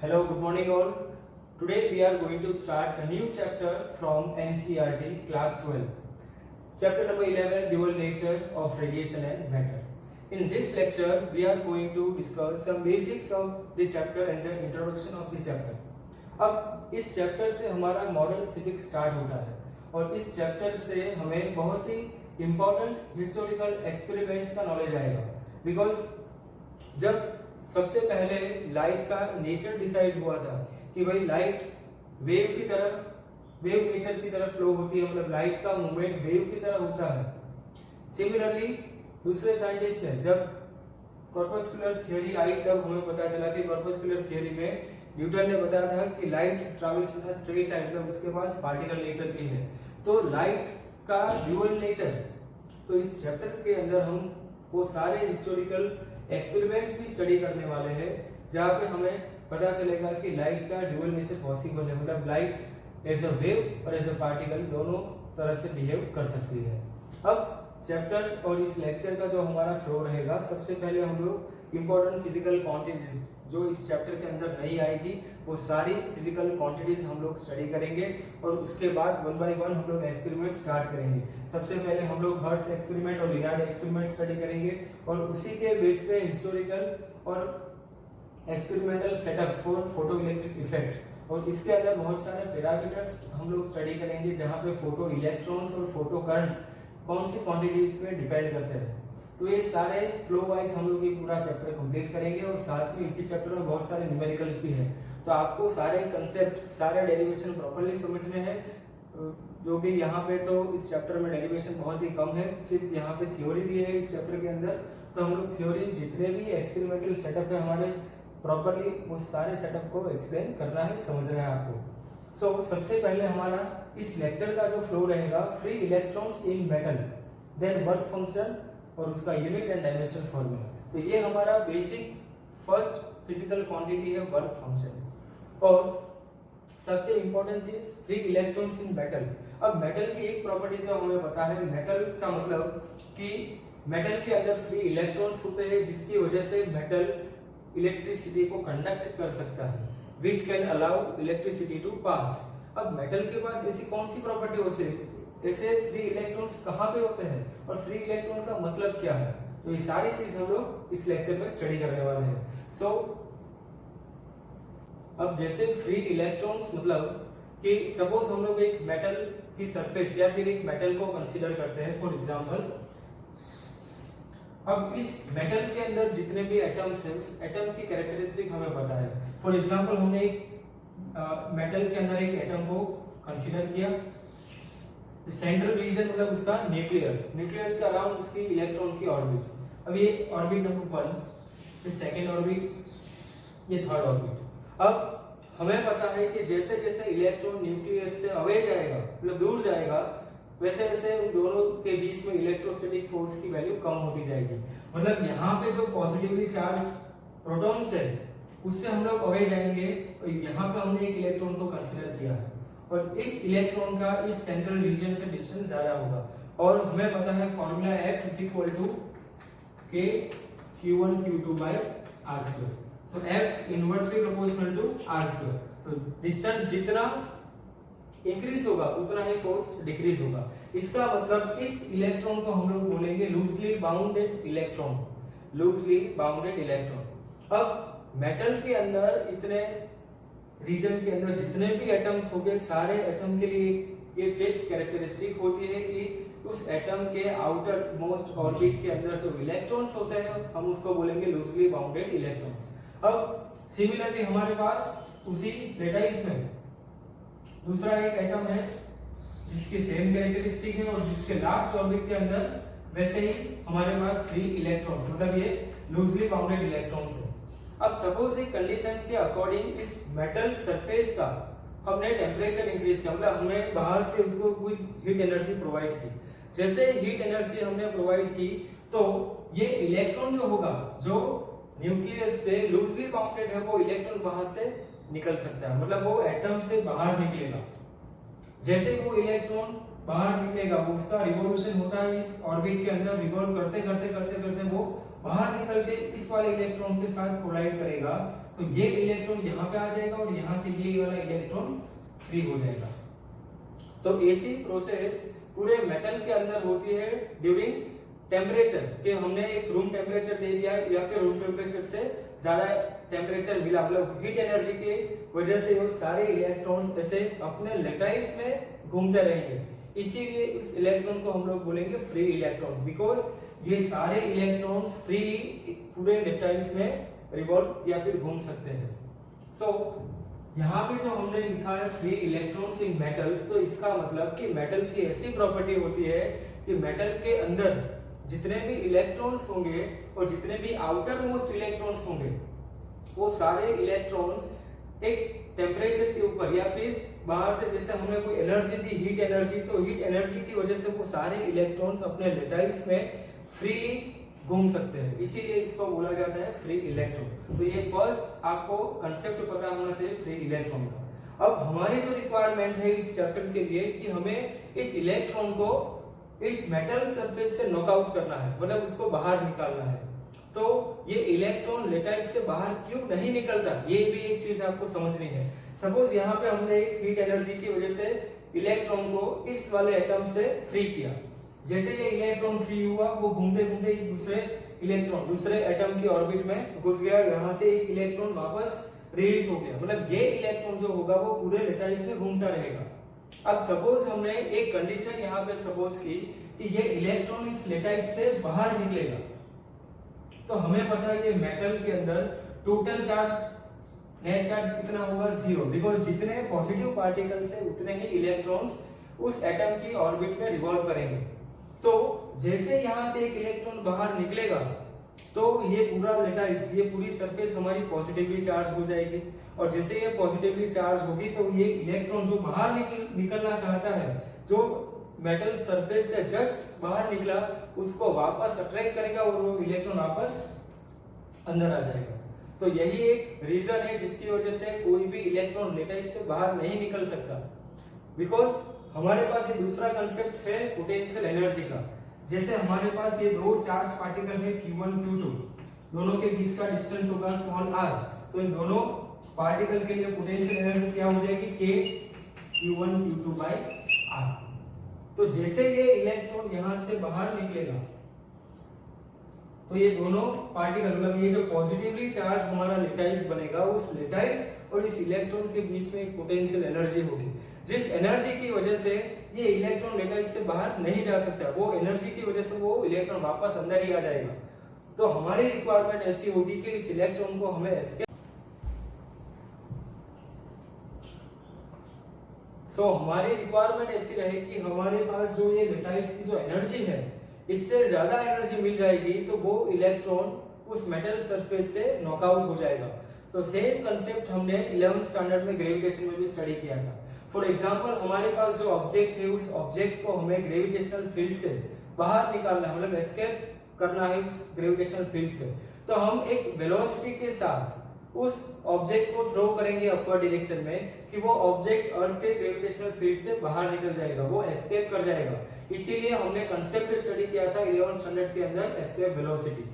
Hello, good morning all. Today we are going to start a new chapter from NCERT class 12. Chapter number 11, Dual Nature of Radiation and Matter. In this lecture we are going to discuss some basics of the chapter and the introduction of the chapter. अब इस chapter से हमारा modern physics start होता है और इस chapter से हमें बहुत ही इम्पोर्टेंट हिस्टोरिकल एक्सपेरिमेंट्स का नॉलेज आएगा बिकॉज जब सबसे पहले लाइट का नेचर डिसाइड हुआ था कि भाई लाइट वेव की तरह वेव नेचर की तरह फ्लो होती है, मतलब लाइट का मूवमेंट वेव की तरह होता है। सिमिलरली दूसरे साइंटिस्ट ने जब कॉर्पस्कुलर थियरी आई तब हमें पता चला कि कॉर्पस्कुलर थियरी में न्यूटन ने बताया था कि light travels in a straight line, मतलब उसके पास पार्टिकल नेचर भी है। तो लाइट का ड्यूअल नेचर, तो इस चैप्टर के अंदर हम वो सारे हिस्टोरिकल एक्सपेरिमेंट्स भी स्टडी करने वाले हैं जहाँ पे हमें पता चलेगा कि लाइट का ड्यूअल नेचर पॉसिबल है, मतलब लाइट एज अ वेव और एज अ पार्टिकल दोनों तरह से बिहेव कर सकती है। अब चैप्टर और इस लेक्चर का जो हमारा फ्लो रहेगा, सबसे पहले हम लोग इम्पोर्टेंट फिजिकल क्वांटिटीज जो इस चैप्टर के अंदर नहीं आएगी वो सारी फिजिकल क्वांटिटीज हम लोग स्टडी करेंगे और उसके बाद वन बाय वन हम लोग एक्सपेरिमेंट स्टार्ट करेंगे। सबसे पहले हम लोग हर्ट्ज एक्सपेरिमेंट और लिनार्ड एक्सपेरिमेंट स्टडी करेंगे और उसी के बेस पे हिस्टोरिकल और experimental setup for photo electric effect, और इसके अंदर बहुत सारे पैरामीटर्स हम लोग स्टडी करेंगे जहाँ पे फोटो इलेक्ट्रॉन्स और फोटो करंट कौन सी क्वांटिटीज पे डिपेंड करते हैं। तो ये सारे फ्लो वाइज हम लोग ये पूरा चैप्टर कंप्लीट करेंगे और साथ में इसी चैप्टर में बहुत सारे न्यूमेरिकल्स भी हैं, तो आपको सारे कंसेप्ट सारे डेरिवेशन प्रॉपर्ली समझने हैं। जो भी यहाँ पे तो इस चैप्टर में डेरिवेशन बहुत ही कम है, सिर्फ यहाँ पे थ्योरी दी है इस चैप्टर के अंदर, तो हम लोग थ्योरी जितने भी एक्सपेरिमेंटल सेटअप है हमारे प्रॉपर्ली उस सारे सेटअप को एक्सप्लेन करना है, समझना है आपको। सो सबसे पहले हमारा इस लेक्चर का जो फ्लो रहेगा, free electrons in metal then work function और उसका यूनिट एंड डायमेंशन फॉर्मूला। तो ये हमारा बेसिक फर्स्ट फिजिकल क्वांटिटी है वर्क फंक्शन। और सबसे इंपॉर्टेंट चीज फ्री इलेक्ट्रॉन्स इन मेटल। अब मेटल की एक प्रॉपर्टी जो हमें पता है, मेटल का मतलब कि मेटल के अंदर फ्री इलेक्ट्रॉन्स होते हैं जिसकी वजह से मेटल इलेक्ट्रिसिटी को कंडक्ट कर सकता है, which can allow electricity to pass. अब मेटल के पास ऐसी कौन सी प्रॉपर्टी होती है, ऐसे फ्री इलेक्ट्रॉन्स कहाँ पे होते हैं और फ्री इलेक्ट्रॉन का मतलब क्या है, तो ये सारी चीज हम लोग इस लेक्चर में स्टडी करने वाले हैं। सो अब जैसे फ्री इलेक्ट्रॉन्स मतलब कि सपोज हम लोग एक मेटल की सरफेस या फिर एक मेटल को कंसीडर करते हैं फॉर एग्जांपल। अब इस मेटल के अंदर जितने भी एटम्स हैं उस एटम की कैरेक्टरिस्टिक हमें पता है। फॉर एग्जांपल हमने एक मेटल के अंदर एक एटम को कंसीडर किया, सेंट्रल रीजन मतलब उसका न्यूक्लियस, न्यूक्लियस के अराउंड उसकी इलेक्ट्रॉन की ऑर्बिट्स। अब ये ऑर्बिट नंबर 1, ये सेकंड ऑर्बिट, ये थर्ड ऑर्बिट। अब हमें पता है कि जैसे जैसे इलेक्ट्रॉन न्यूक्लियस से अवे जाएगा मतलब दूर जाएगा, वैसे वैसे उन दोनों के बीच में इलेक्ट्रोस्टैटिक फोर्स की वैल्यू कम होती जाएगी। मतलब यहाँ पे जो पॉजिटिवली चार्ज प्रोटॉन्स है उससे हम लोग अवे जाएंगे, तो यहाँ पे हमने एक इलेक्ट्रॉन को कंसीडर किया है और इस इलेक्ट्रॉन का इस सेंट्रल रीजन से डिस्टेंस ज्यादा होगा और हमें पता है formula F = K Q1 Q2 by R²। So F inversely proportional to R²। तो डिस्टेंस जितना इंक्रीज होगा उतना ही फोर्स डिक्रीज होगा। इसका मतलब इस इलेक्ट्रॉन को हम लोग बोलेंगे loosely bounded electron, loosely bounded electron. अब मेटल के अंदर इतने रीजन के अंदर जितने भी एटम्स होंगे सारे एटम के लिए ये फिक्स कैरेक्टरिस्टिक होती है कि उस एटम के आउटर मोस्ट ऑर्बिट के अंदर जो इलेक्ट्रॉन्स होते हैं हम उसको बोलेंगे लूजली बाउंडेड इलेक्ट्रॉन्स। अब सिमिलरली हमारे पास उसी लेटाइस में दूसरा एक एटम है जिसकी सेम कैरेक्टरिस्टिक है और जिसके लास्ट ऑर्बिट के अंदर वैसे ही हमारे पास फ्री इलेक्ट्रॉन्स मतलब ये लूजली बाउंडेड इलेक्ट्रॉन्स है। अब सपोज एक कंडीशन के अकॉर्डिंग इस मेटल सरफेस का हमने टेम्परेचर इंक्रीज किया, मतलब हमने बाहर से उसको कुछ हीट एनर्जी प्रोवाइड की। जैसे हीट एनर्जी हमने प्रोवाइड की तो ये इलेक्ट्रॉन जो होगा जो न्यूक्लियस से लूजली बाउंडेड है वो इलेक्ट्रॉन वहां से निकल सकता है, मतलब वो एटम से बाहर निकलेगा। जैसे वो इलेक्ट्रॉन बाहर निकलेगा वो उसका रिवॉल्यूशन होता है इस ऑर्बिट के अंदर, रिवॉल्व करते करते करते करते वो बाहर निकल के इस वाले इलेक्ट्रॉन के साथ कोलाइड करेगा, तो तो ये इलेक्ट्रॉन यहाँ पे आ जाएगा और यहाँ से ये वाला इलेक्ट्रॉन फ्री हो जाएगा। तो ऐसी प्रोसेस पूरे मेटल के अंदर होती है ड्यूरिंग टेम्परेचर, कि हमने एक रूम टेम्परेचर दे दिया या फिर रूम टेम्परेचर से ज्यादा टेम्परेचर मिला, मतलब हीट एनर्जी की वजह से वो सारे इलेक्ट्रॉन्स ऐसे अपने लैटिस में घूमते रहेंगे। इसीलिए उस इलेक्ट्रॉन को हम लोग बोलेंगे फ्री इलेक्ट्रॉन्स, बिकॉज ये सारे इलेक्ट्रॉन्स फ्रीली पूरे लैटिस में रिवॉल्व या फिर घूम सकते हैं। सो यहाँ पे जो हमने लिखा है फ्री इलेक्ट्रॉन्स इन मेटल्स, तो इसका मतलब कि मेटल की ऐसी प्रॉपर्टी होती है कि मेटल के अंदर जितने भी इलेक्ट्रॉन्स होंगे और जितने भी आउटर मोस्ट इलेक्ट्रॉन्स होंगे वो सारे इलेक्ट्रॉन्स एक टेम्परेचर के ऊपर या फिर बाहर से जैसे हमने कोई एनर्जी दी, हीट एनर्जी, तो हीट एनर्जी की वजह से वो सारे इलेक्ट्रॉन्स अपने लैटिस में फ्रीली घूम सकते हैं, इसीलिए इसको बोला जाता है फ्री इलेक्ट्रॉन। तो ये फर्स्ट आपको कंसेप्ट पता होना चाहिए फ्री इलेक्ट्रॉन का। अब हमारी जो रिक्वायरमेंट है इस चैप्टर के लिए कि हमें इस इलेक्ट्रॉन को इस मेटल सरफेस से नॉकआउट करना है, मतलब उसको बाहर निकालना है। तो ये इलेक्ट्रॉन लैटिस से बाहर क्यों नहीं निकलता, ये भी एक चीज आपको समझनी है। सपोज यहाँ पे हमने एक हीट एनर्जी की वजह से इलेक्ट्रॉन को इस वाले एटम से फ्री किया, जैसे ये इलेक्ट्रॉन फ्री हुआ वो घूमते घूमते एक दूसरे इलेक्ट्रॉन दूसरे एटम की ऑर्बिट में घुस गया, यहाँ से एक इलेक्ट्रॉन वापस रिलीज हो गया, मतलब ये इलेक्ट्रॉन जो होगा वो पूरे लैटिस में घूमता रहेगा। अब सपोज हमने एक कंडीशन यहाँ पे सपोज की कि ये इलेक्ट्रॉन इस लैटिस से बाहर निकलेगा, तो हमें पता है कि मेटल के अंदर टोटल चार्ज नेट चार्ज कितना होगा, 0, बिकॉज जितने पॉजिटिव पार्टिकल्स है उतने ही इलेक्ट्रॉन्स उस एटम की ऑर्बिट में रिवॉल्व करेंगे। तो जैसे यहाँ से एक इलेक्ट्रॉन बाहर निकलेगा तो ये पूरा लैटिस, ये पूरी सरफेस हमारी पॉजिटिवली चार्ज हो जाएगी, और जैसे ये पॉजिटिवली चार्ज होगी तो ये इलेक्ट्रॉन जो बाहर निकलना चाहता है, जो मेटल सरफेस से जस्ट बाहर निकला, उसको वापस अट्रैक्ट करेगा और वो इलेक्ट्रॉन वापस अंदर आ जाएगा। तो यही एक रीजन है जिसकी वजह से कोई भी इलेक्ट्रॉन लैटिस से बाहर नहीं निकल सकता, बिकॉज हमारे पास ये दूसरा कंसेप्ट है पोटेंशियल एनर्जी का। जैसे हमारे पास ये दो चार्ज पार्टिकल है Q1 Q2, दोनों के बीच का डिस्टेंस होगा स्मॉल r, तो इन दोनों पार्टिकल के लिए पोटेंशियल एनर्जी क्या हो जाएगी, K Q1 Q2 by r। तो जैसे ये इलेक्ट्रॉन यहाँ से बाहर निकलेगा तो ये दोनों पार्टिकल, मतलब ये जो पॉजिटिवली चार्ज हमारा लैटिस बनेगा, उस लैटिस और इस इलेक्ट्रॉन के बीच में एक पोटेंशियल एनर्जी होगी, जिस एनर्जी की वजह से ये इलेक्ट्रॉन लैटिस से बाहर नहीं जा सकता, वो एनर्जी की वजह से वो इलेक्ट्रॉन वापस अंदर ही आ जाएगा। तो हमारी रिक्वायरमेंट ऐसी होगी कि इस इलेक्ट्रॉन को हमें एस्केप, हमारी रिक्वायरमेंट ऐसी रहे कि हमारे पास जो ये लैटिस की जो एनर्जी है इससे ज्यादा एनर्जी मिल जाएगी, तो वो इलेक्ट्रॉन उस मेटल सरफेस से नॉकआउट हो जाएगा। तो सेम कंसेप्ट हमने 11th स्टैंडर्ड में ग्रेविटेशन में भी स्टडी किया था। फॉर एग्जांपल हमारे पास जो ऑब्जेक्ट है उस ऑब्जेक्ट को हमें ग्रेविटेशनल फील्ड से बाहर निकालना है, मतलब एस्केप करना है उस ग्रेविटेशनल फील्ड से, तो हम एक वेलोसिटी के साथ उस ऑब्जेक्ट को थ्रो करेंगे अपवर्ड डायरेक्शन में कि वो ऑब्जेक्ट अर्थ के ग्रेविटेशनल फील्ड से बाहर निकल जाएगा, वो एस्केप कर जाएगा। इसीलिए हमने कंसेप्ट स्टडी किया था 11th स्टैंडर्ड के अंदर, एस्केप वेलोसिटी।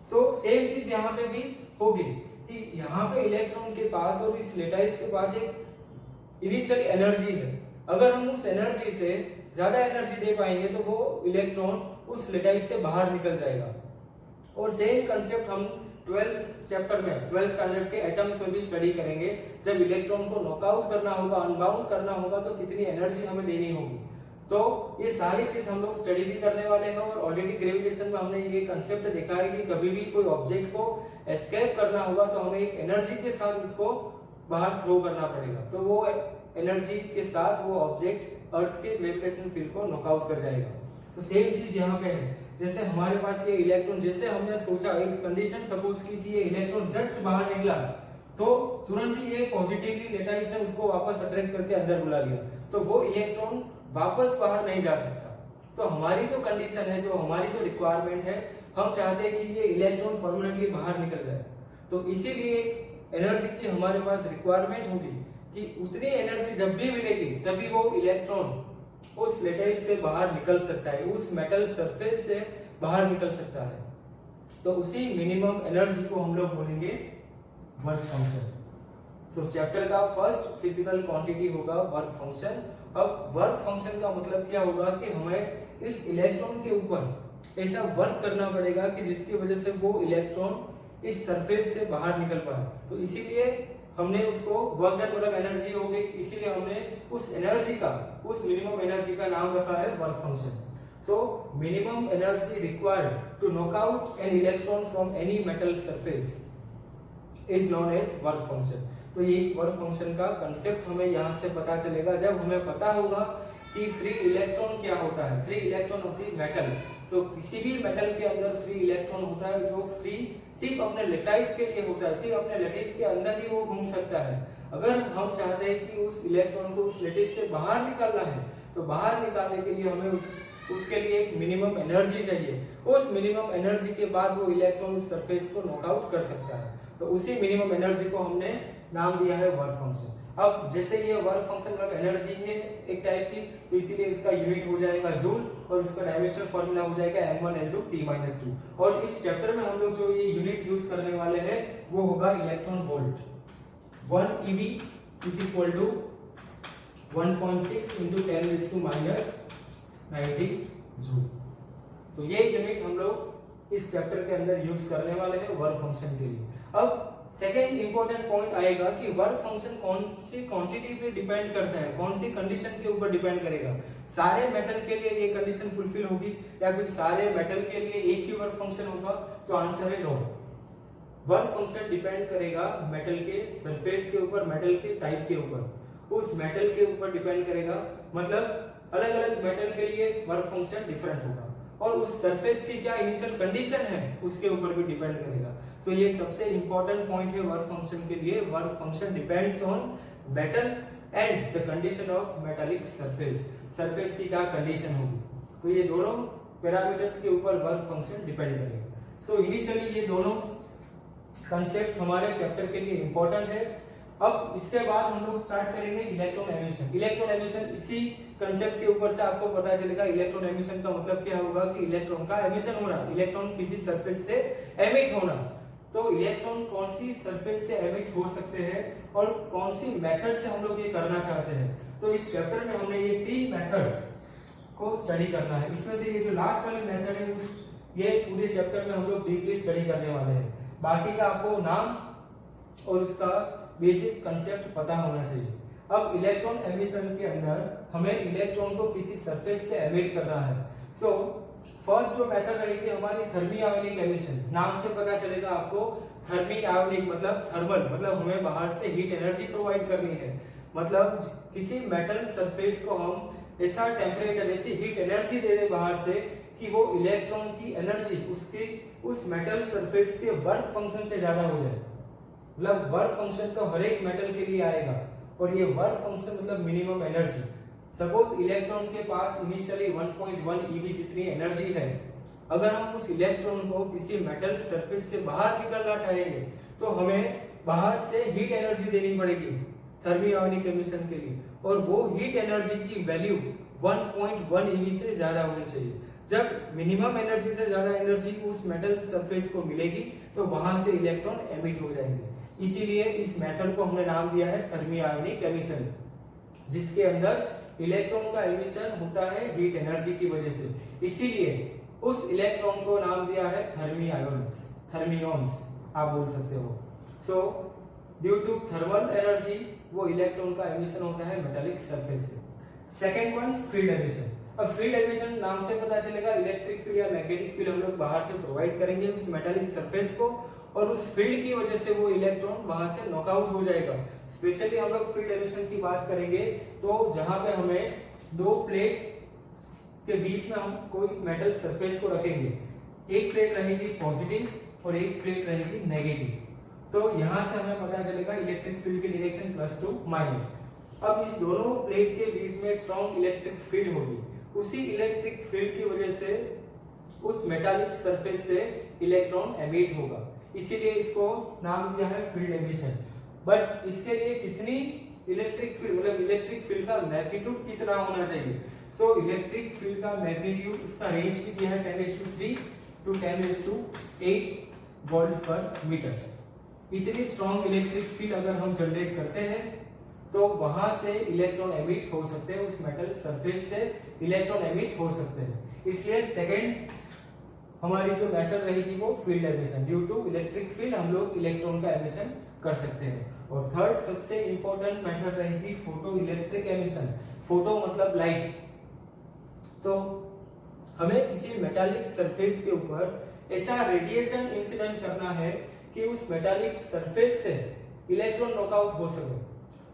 सो सेम चीज यहाँ पे भी होगी कि यहाँ पे इलेक्ट्रॉन के पास और इस लैटिस के पास एक इनिशियल एनर्जी है, अगर हम उस एनर्जी से ज्यादा एनर्जी दे पाएंगे तो वो इलेक्ट्रॉन उस लैटिस से बाहर निकल जाएगा। और सेम कंसेप्ट हम 12th चैप्टर में 12th स्टैंडर्ड के एटम्स में भी स्टडी करेंगे। जब इलेक्ट्रॉन को नॉकआउट करना होगा, अनबाउंड करना होगा, तो कितनी एनर्जी हमें देनी होगी। तो ये सारी चीज हम लोग स्टडी भी करने वाले हैं, और ऑलरेडी ग्रेविटेशन में हमने ये कंसेप्ट देखा है कि कभी भी कोई ऑब्जेक्ट को एस्केप करना होगा तो हमें एक एनर्जी के साथ उसको बाहर थ्रो करना पड़ेगा, तो वो एनर्जी के साथ वो ऑब्जेक्ट अर्थ के ग्रेविटेशनल फील्ड को नॉकआउट कर जाएगा। तो सेम चीज यहाँ पे है, जैसे हमारे पास ये इलेक्ट्रॉन, जैसे हमने सोचा एक कंडीशन सपोज की कि ये इलेक्ट्रॉन जस्ट बाहर निकला तो तुरंत ही ये पॉजिटिवली लैटिस ने उसको वापस अट्रैक्ट करके अंदर बुला लिया, तो वो इलेक्ट्रॉन वापस बाहर नहीं जा सकता। तो हमारी जो कंडीशन है, जो हमारी जो रिक्वायरमेंट है, हम चाहते हैं कि ये इलेक्ट्रॉन परमानेंटली बाहर निकल जाए। तो इसीलिए एनर्जी की हमारे पास रिक्वायरमेंट होगी कि उतनी एनर्जी जब भी मिलेगी तभी वो इलेक्ट्रॉन उस लैटिस से बाहर निकल सकता है, उस मेटल सरफेस से बाहर निकल सकता है। तो उसी मिनिमम एनर्जी को हम लोग बोलेंगे वर्क फंक्शन। सो चैप्टर का फर्स्ट फिजिकल क्वांटिटी होगा वर्क फंक्शन। अब वर्क फंक्शन का मतलब क्या होगा कि हमें इस इलेक्ट्रॉन के ऊपर ऐसा वर्क करना पड़ेगा कि जिसकी वजह से वो इलेक्ट्रॉन इस सरफेस से बाहर निकल पाए। तो इसीलिए हमने उसको वर्क डन मतलब एनर्जी हो गई, इसीलिए हमने उस एनर्जी का, उस मिनिमम एनर्जी का नाम रखा है work function. So minimum energy required to knock out an electron from any metal surface is known as work function. तो ये वर्क फंक्शन का कंसेप्ट हमें यहाँ से पता चलेगा जब हमें पता होगा कि फ्री इलेक्ट्रॉन क्या होता है। फ्री इलेक्ट्रॉन होती है मेटल। तो किसी भी मेटल के अंदर फ्री इलेक्ट्रॉन होता है जो फ्री सिर्फ अपने लेटाइस के लिए होता है, सिर्फ अपने लेटिस के अंदर ही वो घूम सकता है। अगर हम चाहते हैं कि उस इलेक्ट्रॉन को उस लेटिस से बाहर निकालना है तो बाहर निकालने के लिए हमें उसके लिए एक मिनिमम एनर्जी चाहिए। उस मिनिमम एनर्जी के बाद वो इलेक्ट्रॉन उस सरफेस को नॉकआउट कर सकता है। तो उसी मिनिमम एनर्जी को हमने नाम दिया है वर्क फंक्शन। अब जैसे ये वर्क फंक्शन मतलब एनर्जी है एक टाइप की, तो इसीलिए इसका यूनिट हो जाएगा जूल और उसका डायमेंशनल फार्मूला हो जाएगा m1n2t-2। और इस चैप्टर में हम लोग जो ये यूनिट यूज करने वाले हैं वो होगा electron volt. 1 eV is equal to 1.6 × 10⁻90 joule. तो ये यूनिट हम लोग इस चैप्टर के अंदर यूज करने वाले हैं वर्क फंक्शन के लिए। अब सेकेंड इंपॉर्टेंट पॉइंट आएगा कि वर्क फंक्शन कौन सी क्वांटिटी पे डिपेंड करता है, कौन सी कंडीशन के ऊपर डिपेंड करेगा। सारे मेटल के लिए ये कंडीशन फुलफिल होगी या फिर सारे मेटल के लिए एक ही वर्क फंक्शन होगा? तो आंसर है नो। वर्क फंक्शन डिपेंड करेगा मेटल के सरफेस के ऊपर, मेटल के टाइप के ऊपर, उस मेटल के ऊपर डिपेंड करेगा। मतलब अलग अलग मेटल के लिए वर्क फंक्शन डिफरेंट होगा और उस सरफेस की क्या इनिशियल कंडीशन है उसके ऊपर भी डिपेंड करेगा। सो ये सबसे इंपॉर्टेंट पॉइंट है वर्क फंक्शन के लिए। Work function depends on metal and the condition of metallic surface. Surface की क्या कंडीशन होगी, तो ये दोनों पैरामीटर्स के ऊपर वर्क फंक्शन डिपेंड करेगा। सो इनिशियली ये दोनों कंसेप्ट हमारे चैप्टर के लिए इंपॉर्टेंट है। अब इसके बाद हम लोग स्टार्ट करेंगे इलेक्ट्रॉन एमिशन। इलेक्ट्रॉन एमिशन इसी कंसेप्ट के ऊपर से आपको पता चलेगा इलेक्ट्रॉन एमिशन का मतलब क्या होगा कि इलेक्ट्रॉन का एमिशन होना, इलेक्ट्रॉन किसी सरफेस से एमिट होना। तो इलेक्ट्रॉन कौन सी सरफेस से एमिट हो सकते हैं और कौन सी मेथड से हम लोग ये करना चाहते हैं। तो इस चैप्टर में हमने ये 3 मेथड को स्टडी करना है। इसमें से ये जो लास्ट वाली मेथड है ये पूरे चैप्टर में हम लोग डीपली स्टडी करने वाले हैं। बाकी का आपको नाम और उसका बेसिक कंसेप्ट पता होना चाहिए। अब इलेक्ट्रॉन एमिशन के अंदर हमें इलेक्ट्रॉन को किसी सरफेस से एमिट करना है। सो फर्स्ट जो मेथड रहेगी हमारी थर्मी आयोनिक एमिशन। नाम से पता चलेगा आपको थर्मी आयोनिक मतलब थर्मल, मतलब हमें बाहर से हीट एनर्जी प्रोवाइड करनी है। मतलब किसी मेटल सरफेस को हम ऐसा टेम्परेचर, ऐसी हीट एनर्जी दे दें बाहर से कि वो इलेक्ट्रॉन की एनर्जी उसकी उस मेटल सरफेस के वर्क फंक्शन से ज्यादा हो जाए। मतलब वर्क फंक्शन तो हर एक मेटल के लिए आएगा और ये वर्क फंक्शन मतलब मिनिमम एनर्जी। सपोज इलेक्ट्रॉन के पास इनिशियली 1.1 eV जितनी एनर्जी है, अगर हम उस इलेक्ट्रॉन को किसी मेटल सरफेस से बाहर निकलना चाहेंगे तो हमें बाहर से हीट एनर्जी देनी पड़ेगी थर्मी आयोनिक एमिशन के लिए, और वो हीट एनर्जी की वैल्यू 1.1 eV से ज्यादा होनी चाहिए। जब मिनिमम एनर्जी से ज्यादा एनर्जी उस मेटल सरफेस को मिलेगी तो वहां से इलेक्ट्रॉन एमिट हो जाएंगे। इसीलिए इस मेथड को हमने नाम दिया है थर्मी आयोनिक एमिशन, जिसके अंदर इलेक्ट्रॉन का एमिशन होता है हीट एनर्जी की वजह से। इसीलिए उस इलेक्ट्रॉन को नाम दिया है थर्मी आयोन्स, थर्मियॉन्स आप बोल सकते हो। So due to thermal energy वो इलेक्ट्रॉन का एमिशन होता है मेटालिक सरफेस से। Second one field emission. अब फील्ड एमिशन नाम से पता चलेगा इलेक्ट्रिक फील्ड या मैग्नेटिक फील्ड हम लोग बाहर से प्रोवाइड करेंगे उस मेटालिक सरफेस को, और उस फील्ड की वजह से वो इलेक्ट्रॉन वहां से नॉकआउट हो जाएगा। स्पेशली हम लोग फील्ड एमिशन की बात करेंगे तो जहां पे हमें 2 प्लेट के बीच में हम कोई मेटल सरफेस को रखेंगे, एक प्लेट रहेगी पॉजिटिव और एक प्लेट रहेगी नेगेटिव। तो यहां से हमें पता चलेगा इलेक्ट्रिक फील्ड की डायरेक्शन +2 - अब इस दोनों प्लेट के बीच में स्ट्रॉन्ग इलेक्ट्रिक फील्ड होगी। उसी इलेक्ट्रिक फील्ड की वजह से उस मेटालिक सरफेस से इलेक्ट्रॉन एमिट होगा, इसीलिए इसको नाम दिया है फील्ड एमिशन। बट इसके लिए कितनी इलेक्ट्रिक फील्ड, मतलब इलेक्ट्रिक फील्ड का मैग्नीट्यूड कितना होना चाहिए। सो इलेक्ट्रिक फील्ड का मैग्नीट्यूड, उसका रेंज कितना है 10⁻³ to 10⁸ वोल्ट पर मीटर। इतनी स्ट्रॉन्ग इलेक्ट्रिक फील्ड अगर हम जनरेट करते हैं तो वहां से इलेक्ट्रॉन एमिट हो सकते हैं, उस मेटल सरफेस से इलेक्ट्रॉन एमिट हो सकते हैं। इसलिए सेकंड हमारी जो मेथड रहेगी वो field emission, due to electric field हम लोग इलेक्ट्रॉन का एमिशन कर सकते हैं। और थर्ड सबसे इंपॉर्टेंट मेथड रहेगी फोटो इलेक्ट्रिक एमिशन। फोटो मतलब लाइट। तो हमें किसी मेटालिक सरफेस के ऊपर ऐसा रेडिएशन इंसिडेंट करना है कि उस मेटालिक सरफेस से इलेक्ट्रॉन नॉकआउट हो सके।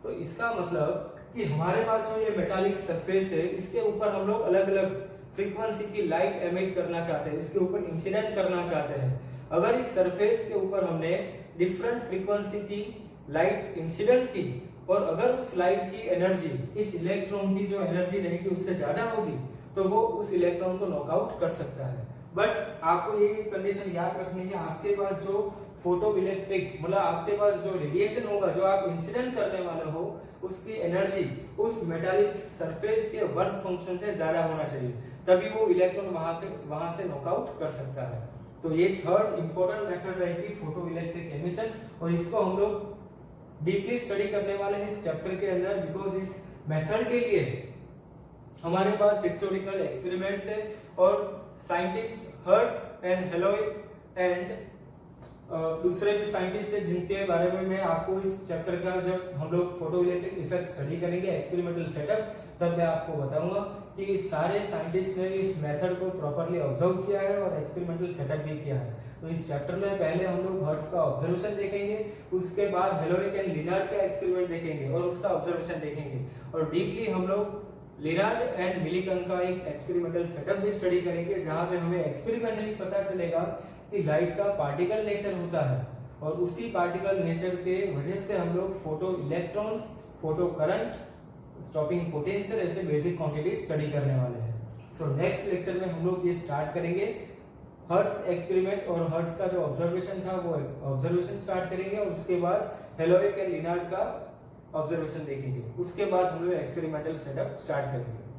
तो इसका मतलब कि हमारे पास जो ये मेटालिक सरफेस है इसके ऊपर हम लोग अलग अलग फ्रीक्वेंसी की लाइट एमिट करना चाहते हैं, इसके ऊपर इंसिडेंट करना चाहते हैं। अगर इस सरफेस के ऊपर हमने डिफरेंट फ्रीक्वेंसी की लाइट इंसिडेंट की और अगर उस लाइट की एनर्जी इस इलेक्ट्रॉन की जो एनर्जी रहेगी उससे ज्यादा होगी तो वो उस इलेक्ट्रॉन को नॉकआउट कर सकता है। बट आपको ये कंडीशन याद रखनी है, आपके पास जो फोटो इलेक्ट्रिक मतलब आपके पास जो रेडिएशन होगा जो आप इंसिडेंट करने वाले हो उसकी एनर्जी उस मेटालिक सरफेस के वर्क फंक्शन से ज्यादा होना चाहिए, तभी वो इलेक्ट्रॉन वहां से नॉकआउट कर सकता है। तो ये थर्ड इंपॉर्टेंट मेथड रहेगी फोटो इलेक्ट्रिक एमिशन, और इसको हम लोग डीपली स्टडी करने वाले हैं इस चैप्टर के अंदर, बिकॉज इस मेथड के लिए हमारे पास हिस्टोरिकल एक्सपेरिमेंट्स है और साइंटिस्ट हर्ट्ज एंड हेलोइड एंड दूसरे भी साइंटिस्ट है जिनके बारे में मैं आपको इस चैप्टर का जब हम लोग फोटो इलेक्ट्रिक इफेक्ट स्टडी करेंगे एक्सपेरिमेंटल सेटअप तब मैं आपको बताऊंगा कि इस सारे साइंटिस्ट ने इस मेथड को प्रॉपर्ली ऑब्जर्व किया है और एक्सपेरिमेंटल सेटअप भी किया है। तो इस चैप्टर में पहले हम लोग हर्ट्ज का ऑब्जर्वेशन देखेंगे, उसके बाद हेलोरिक एंड लिनार्ड का एक्सपेरिमेंट देखेंगे और उसका ऑब्जर्वेशन देखेंगे, और डीपली हम लोग लिनार्ड एंड मिलिकन का एक एक्सपेरिमेंटल सेटअप भी स्टडी करेंगे जहां पे हमें एक्सपेरिमेंटली पता चलेगा कि लाइट का पार्टिकल नेचर होता है और उसी पार्टिकल नेचर के वजह से हम लोग photo electrons, photo current, stopping potential ऐसे बेसिक क्वांटिटी स्टडी करने वाले हैं। सो नेक्स्ट लेक्चर में हम लोग ये स्टार्ट करेंगे हर्ट्ज एक्सपेरिमेंट और हर्ट्ज का जो ऑब्जर्वेशन था वो ऑब्जर्वेशन स्टार्ट करेंगे और उसके बाद हेलोरिक एंड लिनार्ड का ऑब्जर्वेशन देखेंगे, उसके बाद हम लोग एक्सपेरिमेंटल सेटअप स्टार्ट करेंगे।